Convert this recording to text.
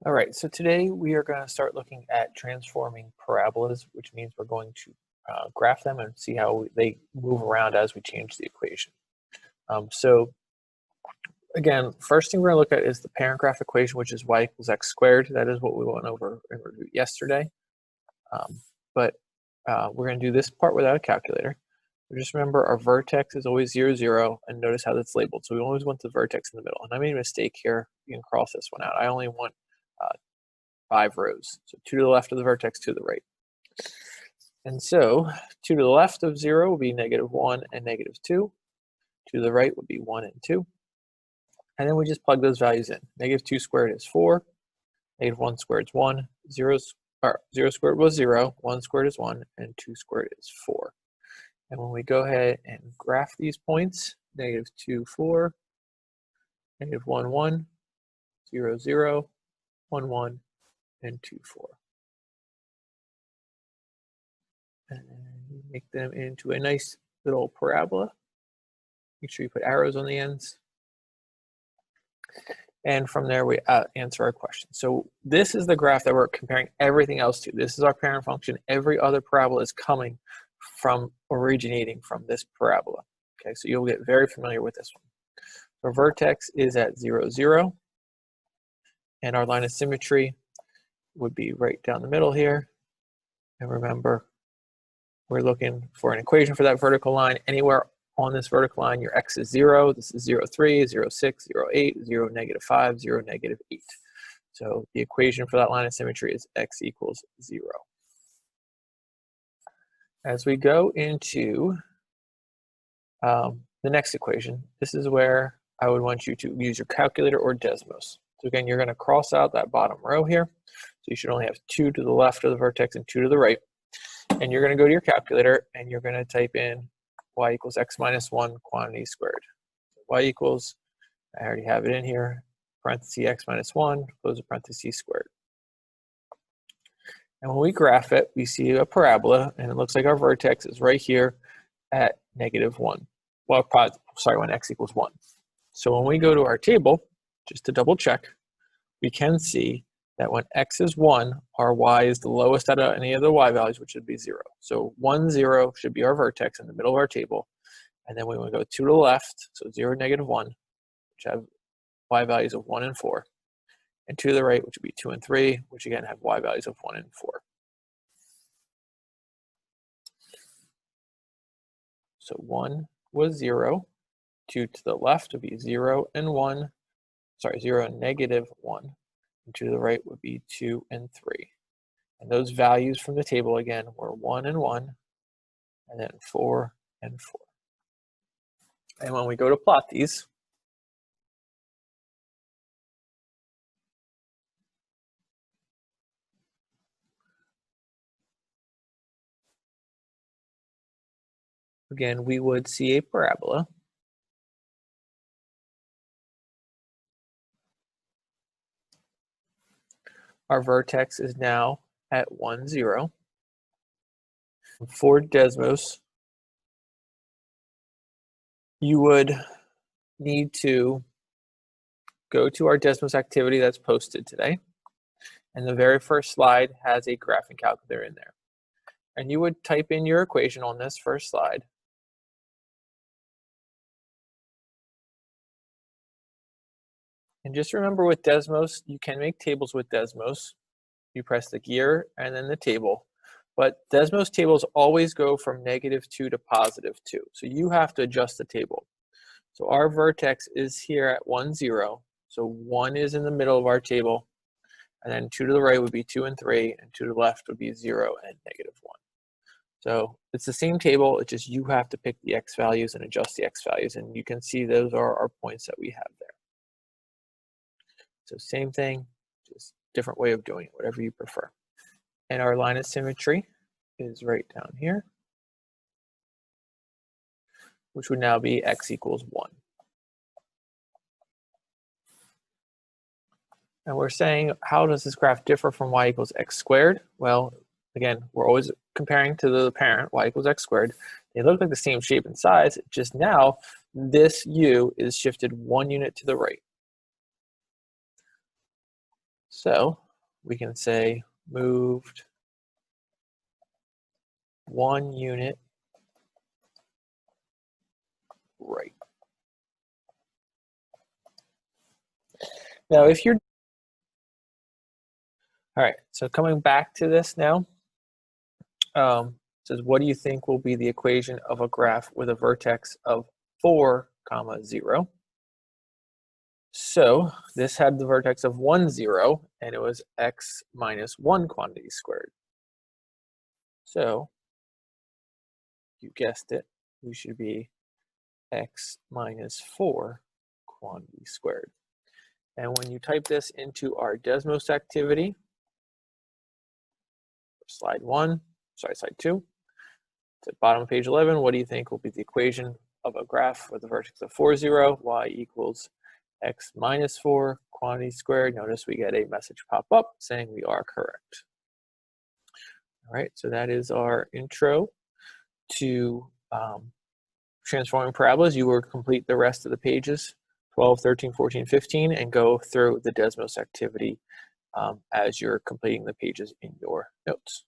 All right, so today we are going to start looking at transforming parabolas, which means we're going to graph them and see how they move around as we change the equation. So again, first thing we're going to look at is the parent graph equation, which is y equals x squared. That is what we went over in review yesterday. But we're going to do this part without a calculator. Just remember our vertex is always 0, 0, and notice how that's labeled. So we always want the vertex in the middle. And I made a mistake here. You can cross this one out. I only want 5 rows. So 2 to the left of the vertex, 2 to the right. And so 2 to the left of 0 will be -1 and -2. 2 to the right would be 1 and 2. And then we just plug those values in. -2 squared is 4. -1 squared is 1. 0 squared was 0. 1 squared is 1. And 2 squared is 4. And when we go ahead and graph these points, -2, 4, -1, 1, 0, 0, 1, 1, and 2, 4. And then make them into a nice little parabola. Make sure you put arrows on the ends. And from there, we answer our question. So this is the graph that we're comparing everything else to. This is our parent function. Every other parabola is coming from originating from this parabola. Okay, so you'll get very familiar with this one. Our vertex is at 0, 0. And our line of symmetry would be right down the middle here. And remember, we're looking for an equation for that vertical line. Anywhere on this vertical line, your x is 0. This is 0, 3, 0, 6, 0, 8, 0, -5, 0, -8. So the equation for that line of symmetry is x equals 0. As we go into the next equation, this is where I would want you to use your calculator or Desmos. So again, you're going to cross out that bottom row here. So you should only have 2 to the left of the vertex and 2 to the right. And you're going to go to your calculator and you're going to type in y equals x minus 1 quantity squared. So y equals, I already have it in here, parenthesis x minus 1, close the parenthesis squared. And when we graph it, we see a parabola, and it looks like our vertex is right here at -1. Well, sorry, when x equals 1. So when we go to our table, just to double check, we can see that when x is 1, our y is the lowest out of any of the y values, which would be 0. So 1, 0 should be our vertex in the middle of our table. And then we want to go 2 to the left, so 0, -1, which have y values of 1 and 4. And 2 to the right, which would be 2 and 3, which again have y values of 1 and 4. So 1 was 0. 2 to the left would be 0 and 1. Sorry, 0 and -1. And 2 to the right would be 2 and 3. And those values from the table again were 1 and 1, and then 4 and 4. And when we go to plot these, again, we would see a parabola. Our vertex is now at 1, 0. For Desmos, you would need to go to our Desmos activity that's posted today. And the very first slide has a graphing calculator in there. And you would type in your equation on this first slide. And just remember with Desmos, you can make tables with Desmos. You press the gear and then the table. But Desmos tables always go from -2 to +2. So you have to adjust the table. So our vertex is here at 1, 0. So 1 is in the middle of our table. And then 2 to the right would be 2 and 3. And 2 to the left would be 0 and -1. So it's the same table. It's just you have to pick the x values and adjust the x values. And you can see those are our points that we have there. So same thing, just different way of doing it, whatever you prefer. And our line of symmetry is right down here, which would now be x equals 1. And we're saying, how does this graph differ from y equals x squared? Well, again, we're always comparing to the parent, y equals x squared. They look like the same shape and size, just now this u is shifted 1 unit to the right. So we can say moved 1 unit right. Now, if you're, all right, so coming back to this now, says, what do you think will be the equation of a graph with a vertex of 4, 0? So this had the vertex of 1, 0, and it was x minus 1 quantity squared. So you guessed it, we should be x minus 4 quantity squared. And when you type this into our Desmos activity, slide 2, it's at bottom of page 11, what do you think will be the equation of a graph with a vertex of 4, 0, y equals x minus 4 quantity squared? Notice we get a message pop up saying we are correct. All right, so that is our intro to transforming parabolas. You will complete the rest of the pages, 12, 13, 14, 15, and go through the Desmos activity as you're completing the pages in your notes.